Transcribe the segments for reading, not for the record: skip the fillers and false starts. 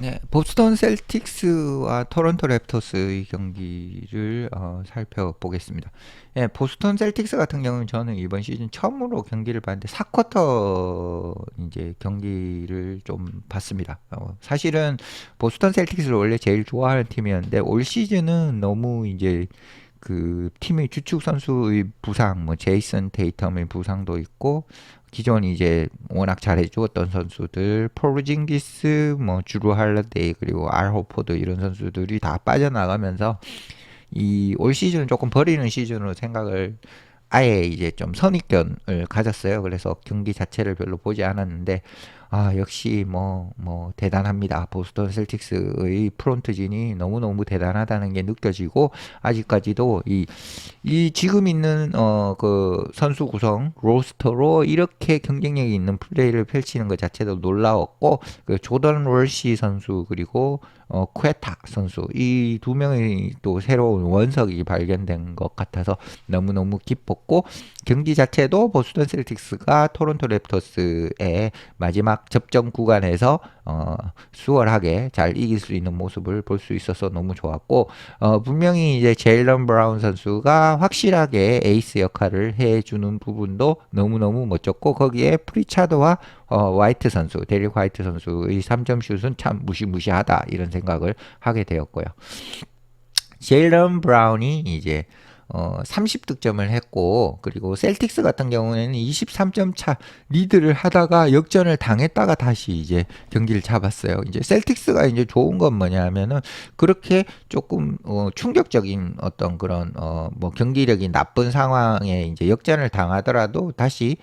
네, 보스턴 셀틱스와 토론토 랩터스의 경기를 살펴보겠습니다. 예, 보스턴 셀틱스 같은 경우는 저는 이번 시즌 처음으로 경기를 봤는데 4쿼터 이제 경기를 좀 봤습니다. 사실은 보스턴 셀틱스를 원래 제일 좋아하는 팀이었는데 올 시즌은 너무 이제 그 팀의 주축 선수의 부상, 뭐 제이슨 테이텀의 부상도 있고 기존 이제 워낙 잘해주었던 선수들, 포르징기스, 뭐 주루 할러데이 그리고 알 호포드 이런 선수들이 다 빠져나가면서 이 올 시즌은 조금 버리는 시즌으로 생각을 아예 이제 좀 선입견을 가졌어요. 그래서 경기 자체를 별로 보지 않았는데 역시 대단합니다. 보스턴 셀틱스의 프론트진이 너무너무 대단하다는 게 느껴지고 아직까지도 이 지금 있는 그 선수 구성 로스터로 이렇게 경쟁력이 있는 플레이를 펼치는 것 자체도 놀라웠고 그 조던 롤시 선수 그리고 쿠에타 선수 이 두 명의 또 새로운 원석이 발견된 것 같아서 너무너무 기뻤고 경기 자체도 보스턴 셀틱스가 토론토 랩터스의 마지막 접전 구간에서 수월하게 잘 이길 수 있는 모습을 볼 수 있어서 너무 좋았고 분명히 이제 제일런 브라운 선수가 확실하게 에이스 역할을 해주는 부분도 너무너무 멋졌고 거기에 프리차드와 화이트 선수, 데릭 화이트 선수의 3점 슛은 참 무시무시하다 이런 생각을 하게 되었고요. 제일런 브라운이 이제 30득점을 했고 그리고 셀틱스 같은 경우에는 23점 차 리드를 하다가 역전을 당했다가 다시 이제 경기를 잡았어요. 이제 셀틱스가 이제 좋은 건 뭐냐면은 그렇게 조금 충격적인 어떤 그런 뭐 경기력이 나쁜 상황에 이제 역전을 당하더라도 다시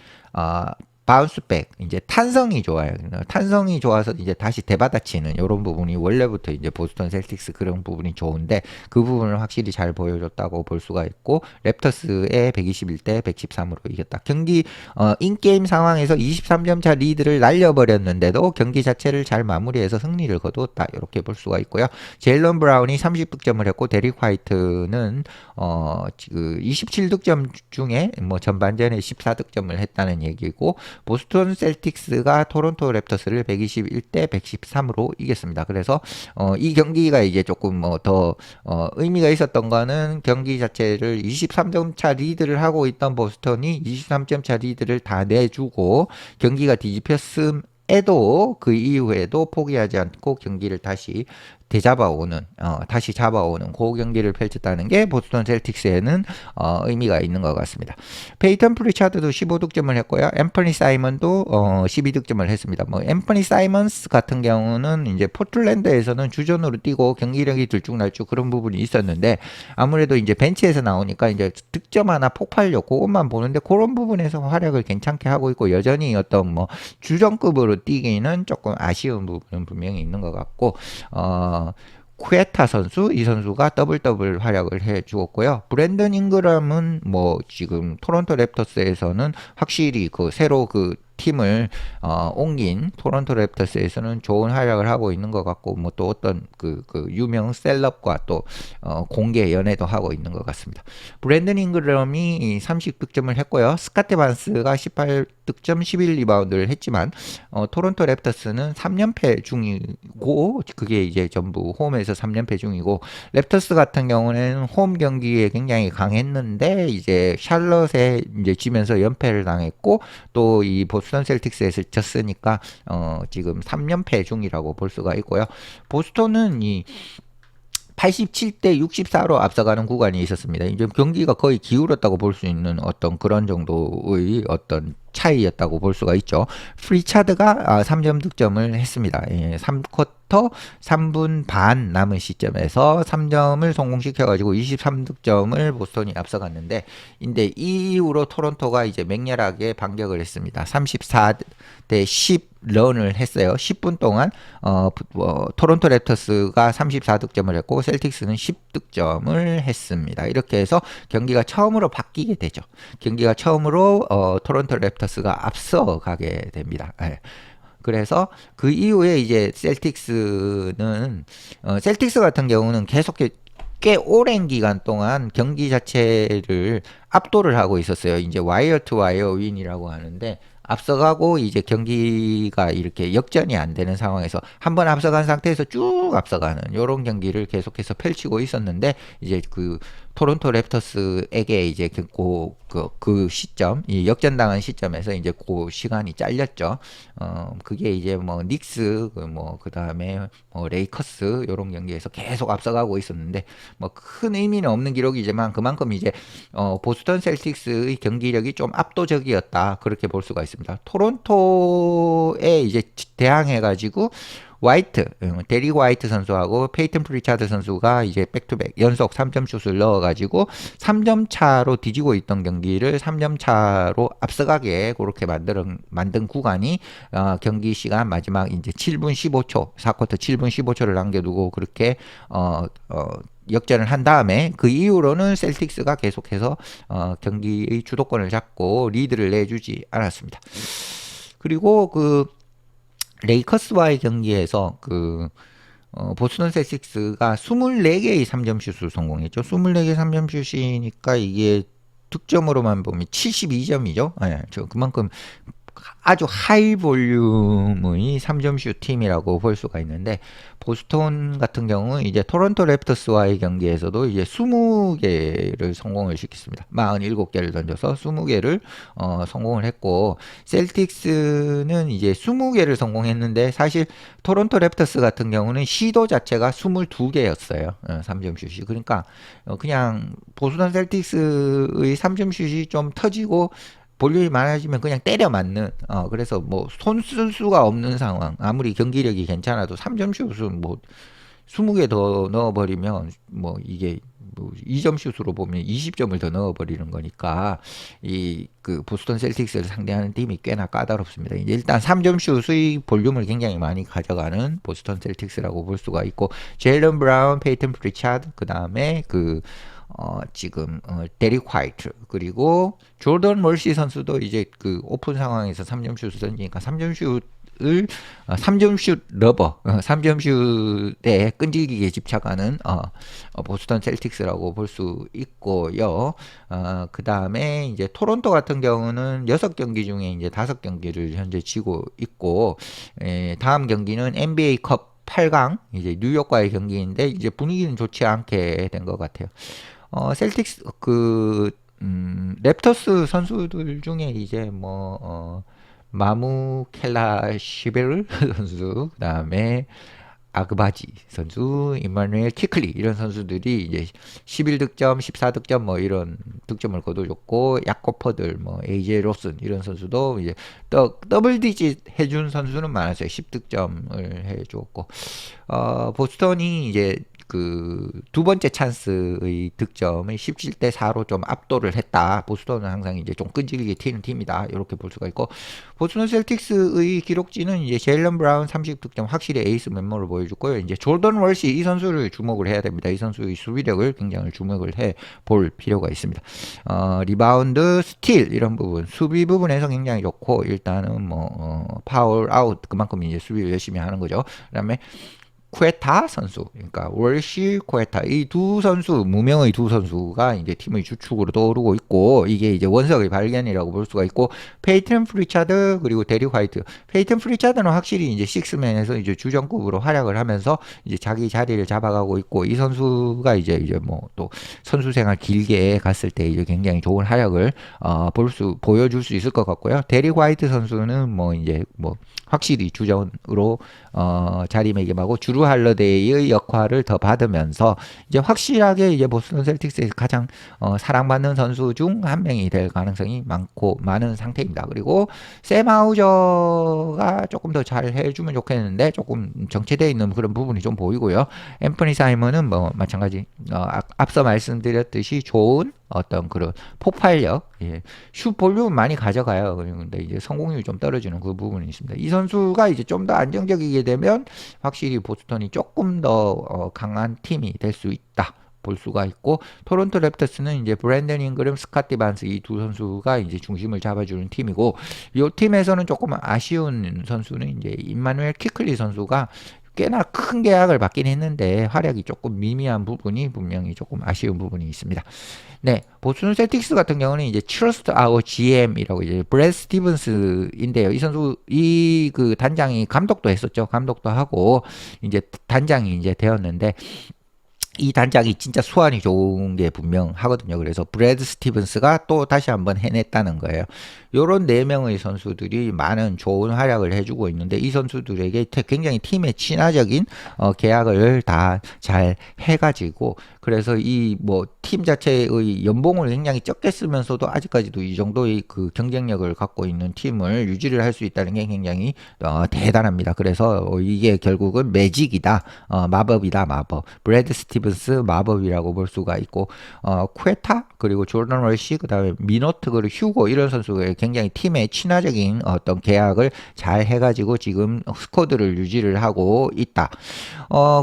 바운스백 이제 탄성이 좋아요. 탄성이 좋아서 이제 다시 대받아치는 이런 부분이 원래부터 이제 보스턴 셀틱스 그런 부분이 좋은데 그 부분을 확실히 잘 보여줬다고 볼 수가 있고 랩터스의 121대 113으로 이겼다. 경기 인게임 상황에서 23점 차 리드를 날려버렸는데도 경기 자체를 잘 마무리해서 승리를 거두었다. 이렇게 볼 수가 있고요. 제일런 브라운이 30득점을 했고 데릭 화이트는 27득점 중에 뭐 전반전에 14득점을 했다는 얘기고 보스턴 셀틱스가 토론토 랩터스를 121대 113으로 이겼습니다. 그래서 이 경기가 이제 조금 더 의미가 있었던 거는 경기 자체를 23점 차 리드를 하고 있던 보스턴이 23점 차 리드를 다 내주고 경기가 뒤집혔음 에도 그 이후에도 포기하지 않고 경기를 다시 다시 잡아오는 그 경기를 펼쳤다는 게 보스턴 셀틱스에는 의미가 있는 것 같습니다. 페이턴 프리차드도 15득점을 했고요. 앰퍼니 사이먼도 12득점을 했습니다. 뭐 앰퍼니 사이먼스 같은 경우는 이제 포틀랜드에서는 주전으로 뛰고 경기력이 들쭉날쭉 그런 부분이 있었는데 아무래도 이제 벤치에서 나오니까 이제 득점 하나 폭발력 그것만 보는데 그런 부분에서 활약을 괜찮게 하고 있고 여전히 어떤 뭐 주전급으로 뛰기는 조금 아쉬운 부분은 분명히 있는 것 같고 쿠에타 선수, 이 선수가 더블 활약을 해 주었고요. 브랜든 잉그람은 뭐 지금 토론토 랩터스에서는 확실히 그 새로 그 팀을 옮긴 토론토 랩터스에서는 좋은 활약을 하고 있는 것 같고 뭐 또 어떤 그 유명 셀럽과 또 공개 연애도 하고 있는 것 같습니다. 브랜든 잉그럼이 30득점을 했고요. 스카테 반스가 18득점 11리바운드를 했지만 토론토 랩터스는 3연패 중이고 그게 이제 전부 홈에서 3연패 중이고 랩터스 같은 경우는 홈 경기에 굉장히 강했는데 이제 샬럿에 이제 지면서 연패를 당했고 또 이 보스턴 셀틱스에서 졌으니까 지금 3연패 중이라고 볼 수가 있고요. 보스턴은 이 87대 64로 앞서가는 구간이 있었습니다. 이제 경기가 거의 기울었다고 볼 수 있는 어떤 그런 정도의 어떤 차이였다고 볼 수가 있죠. 프리차드가 3점 득점을 했습니다. 3쿼터 3분 반 남은 시점에서 3점을 성공시켜가지고 23득점을 보스턴이 앞서갔는데, 근데 이후로 토론토가 이제 맹렬하게 반격을 했습니다. 34대 10 런을 했어요. 10분 동안 토론토 랩터스가 34득점을 했고 셀틱스는 10득점을 했습니다. 이렇게 해서 경기가 처음으로 바뀌게 되죠. 경기가 처음으로 토론토 랩터스가 앞서가게 됩니다. 네. 그래서 그 이후에 이제 셀틱스는 셀틱스 같은 경우는 계속 꽤 오랜 기간 동안 경기 자체를 압도를 하고 있었어요. 이제 와이어 투 와이어 윈이라고 하는데 앞서가고 이제 경기가 이렇게 역전이 안 되는 상황에서 한번 앞서간 상태에서 쭉 앞서가는 이런 경기를 계속해서 펼치고 있었는데 이제 그 토론토 랩터스에게 이제 그 시점, 이 역전당한 시점에서 이제 그 시간이 잘렸죠. 그게 이제 뭐 닉스, 그 다음에 뭐 레이커스 이런 경기에서 계속 앞서가고 있었는데 뭐 큰 의미는 없는 기록이지만 그만큼 이제 보스턴 셀틱스의 경기력이 좀 압도적이었다 그렇게 볼 수가 있습니다. 토론토에 이제 대항해가지고 화이트, 데릭 화이트 선수하고 페이튼 프리차드 선수가 이제 백투백 연속 3점 슛을 넣어가지고 3점 차로 뒤지고 있던 경기를 3점 차로 앞서가게 그렇게 만든 구간이 경기 시간 마지막 이제 7분 15초, 4쿼터 7분 15초를 남겨두고 그렇게 역전을 한 다음에 그 이후로는 셀틱스가 계속해서 경기의 주도권을 잡고 리드를 내주지 않았습니다. 그리고 그 레이커스와의 경기에서 보스턴 셀틱스가 24개의 3점 슛을 성공했죠. 24개 3점 슛이니까 이게 득점으로만 보면 72점이죠. 네, 그만큼 아주 하이 볼륨의 3점 슛 팀이라고 볼 수가 있는데 보스턴 같은 경우는 이제 토론토 랩터스와의 경기에서도 이제 20개를 성공을 시켰습니다. 47개를 던져서 20개를 성공을 했고 셀틱스는 이제 20개를 성공했는데 사실 토론토 랩터스 같은 경우는 시도 자체가 22개였어요. 3점 슛이. 그러니까 그냥 보스턴 셀틱스의 3점 슛이 좀 터지고 볼륨이 많아지면 그냥 때려 맞는 그래서 뭐 손 쓸 수가 없는 상황 아무리 경기력이 괜찮아도 3점 슛은 뭐 20개 더 넣어버리면 뭐 이게 뭐 2점 슛으로 보면 20점을 더 넣어버리는 거니까 이 그 보스턴 셀틱스를 상대하는 팀이 꽤나 까다롭습니다. 이제 일단 3점 슛의 볼륨을 굉장히 많이 가져가는 보스턴 셀틱스라고 볼 수가 있고 제일런 브라운, 페이튼 프리차드 그 다음에 지금 데릭 화이트 그리고 조던 멀시 선수도 이제 그 오픈 상황에서 3점 슛을 던지니까 3점 슛 러버 3점 슛에 끈질기게 집착하는 보스턴 셀틱스라고 볼 수 있고요. 그 다음에 이제 토론토 같은 경우는 6경기 중에 이제 5경기를 현재 지고 있고 다음 경기는 NBA 컵 8강 이제 뉴욕과의 경기인데 이제 분위기는 좋지 않게 된 것 같아요. 셀틱스 랩터스 선수들 중에 이제 마무 켈라시베르 선수 그다음에 아그바지 선수, 이마누엘 키클리 이런 선수들이 이제 11득점, 14득점 뭐 이런 득점을 거둬줬고 야코퍼들 뭐 에이제 로슨 이런 선수도 이제 더블 디짓 해준 선수는 많았어요. 10득점을 해줬고 보스턴이 이제 그 두 번째 찬스의 득점을 17대 4로 좀 압도를 했다. 보스턴은 항상 이제 좀 끈질기게 튀는 팀이다. 이렇게 볼 수가 있고 보스턴 셀틱스의 기록지는 이제 제일런 브라운 30득점 확실히 에이스 면모를 보여줬고요. 이제 조던 월시 이 선수를 주목을 해야 됩니다. 이 선수의 수비력을 굉장히 주목을 해 볼 필요가 있습니다. 리바운드, 스틸 이런 부분 수비 부분에서 굉장히 좋고 일단은 파울 아웃 그만큼 이제 수비를 열심히 하는 거죠. 그다음에 쿠에타 선수, 그러니까 월시 쿠에타 이 두 선수 무명의 두 선수가 이제 팀의 주축으로 떠오르고 있고 이게 이제 원석의 발견이라고 볼 수가 있고 페이튼 프리차드 그리고 데릭 화이트. 페이튼 프리차드는 확실히 이제 식스맨에서 이제 주전급으로 활약을 하면서 이제 자기 자리를 잡아가고 있고 이 선수가 이제 또 선수 생활 길게 갔을 때 이제 굉장히 좋은 활약을 보여줄 수 있을 것 같고요. 데릭 화이트 선수는 이제 확실히 주전으로 자리매김하고 주루 할러데이의 역할을 더 받으면서 이제 확실하게 이제 보스턴 셀틱스에서 가장 사랑받는 선수 중 한 명이 될 가능성이 많은 상태입니다. 그리고 샘 하우저가 조금 더 잘 해주면 좋겠는데 조금 정체되어 있는 그런 부분이 좀 보이고요. 앰퍼니 사이먼은 마찬가지 앞서 말씀드렸듯이 좋은 어떤 그런 폭발력, 슛 볼륨은 많이 가져가요. 근데 이제 성공률이 좀 떨어지는 그 부분이 있습니다. 이 선수가 이제 좀 더 안정적이게 되면 확실히 보스턴이 조금 더 강한 팀이 될 수 있다. 볼 수가 있고 토론토 랩터스는 이제 브랜든 잉그램, 스카티 반스 이 두 선수가 이제 중심을 잡아주는 팀이고 이 팀에서는 조금 아쉬운 선수는 이제 임마누엘 키클리 선수가 꽤나 큰 계약을 받긴 했는데 활약이 조금 미미한 부분이 분명히 조금 아쉬운 부분이 있습니다. 네, 보스턴 셀틱스 같은 경우는 이제 Trust Our GM이라고 이제 브래드 스티븐스인데요. 이 선수 이 그 단장이 감독도 했었죠. 감독도 하고 이제 단장이 이제 되었는데 이 단장이 진짜 수완이 좋은 게 분명하거든요. 그래서 브래드 스티븐스가 또 다시 한번 해냈다는 거예요. 요런 네 명의 선수들이 많은 좋은 활약을 해주고 있는데 이 선수들에게 굉장히 팀의 친화적인 계약을 다 잘 해가지고 그래서 이 뭐 팀 자체의 연봉을 굉장히 적게 쓰면서도 아직까지도 이 정도의 그 경쟁력을 갖고 있는 팀을 유지를 할 수 있다는 게 굉장히 대단합니다. 그래서 이게 결국은 매직이다, 마법이다, 마법. 브래드 스티븐스 마법이라고 볼 수가 있고 쿠에타 그리고 조던 월시 그다음에 미노트 그리고 휴고 이런 선수가 굉장히 팀의 친화적인 어떤 계약을 잘 해가지고 지금 스쿼드를 유지를 하고 있다.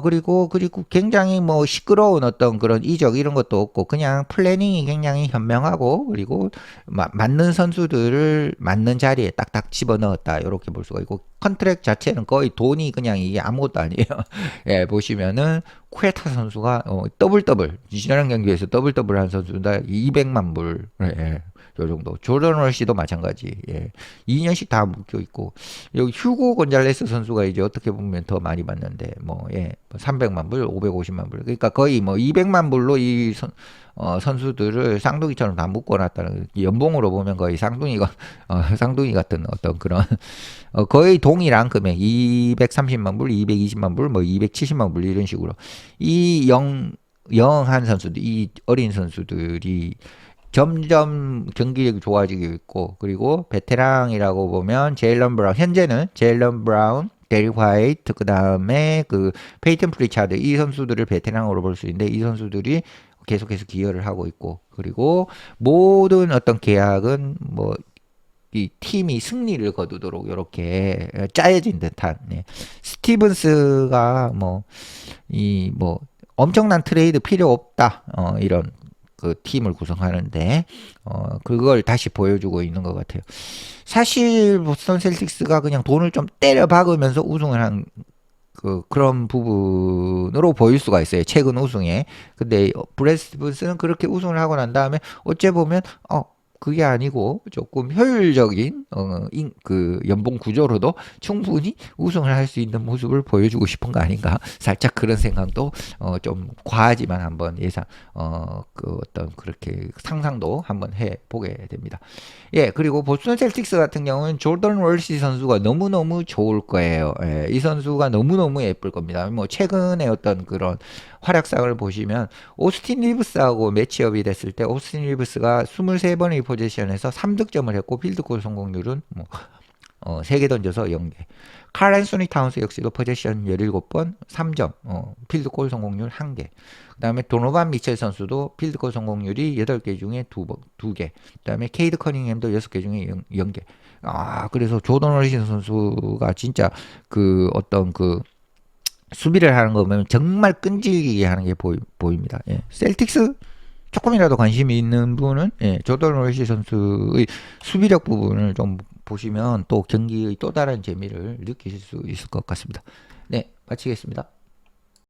그리고 굉장히 뭐 시끄러운 어떤 그런 이적 이런 것도 없고 그냥 플래닝이 굉장히 현명하고 그리고 맞는 선수들을 맞는 자리에 딱딱 집어넣었다 이렇게 볼 수가 있고 컨트랙 자체는 거의 돈이 그냥 이게 아무것도 아니에요. 예, 보시면은 쿠에타 선수가 더블 지난 경기에서 더블 한 선수다 200만 불. 예. 요 정도. 조던 월시도 마찬가지. 예. 2년씩 다 묶여 있고. 여기 휴고 곤잘레스 선수가 이제 어떻게 보면 더 많이 받는데, 뭐, 예. 300만 불, 550만 불. 그러니까 거의 뭐 200만 불로 이 선수들을 쌍둥이처럼 다 묶어놨다는, 연봉으로 보면 거의 쌍둥이 같은 어떤 그런, 거의 동일한 금액. 230만 불, 220만 불, 뭐 270만 불 이런 식으로. 이 영한 선수들, 이 어린 선수들이 점점 경기력이 좋아지고 있고 그리고 베테랑이라고 보면 제일런 브라운 현재는 제일런 브라운 데릭 화이트 그 다음에 그 페이튼 프리차드 이 선수들을 베테랑으로 볼 수 있는데 이 선수들이 계속해서 기여를 하고 있고 그리고 모든 어떤 계약은 뭐 이 팀이 승리를 거두도록 이렇게 짜여진 듯한 스티븐스가 뭐 이 뭐 엄청난 트레이드 필요 없다 이런 그 팀을 구성하는데 그걸 다시 보여주고 있는 것 같아요. 사실 보스턴 셀틱스가 그냥 돈을 좀 때려 박으면서 우승을 한 그런 부분으로 보일 수가 있어요. 최근 우승에. 근데 브래스분스는 그렇게 우승을 하고 난 다음에 어째 보면 그게 아니고 조금 효율적인 그 연봉 구조로도 충분히 우승을 할 수 있는 모습을 보여주고 싶은 거 아닌가 살짝 그런 생각도 좀 과하지만 한번 그 어떤 그렇게 상상도 한번 해보게 됩니다. 예, 그리고 보스턴 셀틱스 같은 경우는 조던 월시 선수가 너무너무 좋을 거예요. 예, 이 선수가 너무너무 예쁠 겁니다. 뭐 최근에 어떤 그런 활약상을 보시면 오스틴 리브스하고 매치업이 됐을 때 오스틴 리브스가 23번의 포지션에서 3득점을 했고 필드골 성공률은 뭐 3개 던져서 0개. 칼 앤소니 타운스 역시도 포지션 17번 3점 필드골 성공률 1개. 그 다음에 도노반 미첼 선수도 필드골 성공률이 8개 중에 2개. 그 다음에 케이드 커닝햄도 6개 중에 0개. 그래서 조던 월신 선수가 진짜 그 어떤 그 수비를 하는 거 보면 정말 끈질기게 하는 게 보입니다. 예. 셀틱스 조금이라도 관심이 있는 분은 조던 월시 선수의 수비력 부분을 좀 보시면 또 경기의 또 다른 재미를 느끼실 수 있을 것 같습니다. 네, 마치겠습니다.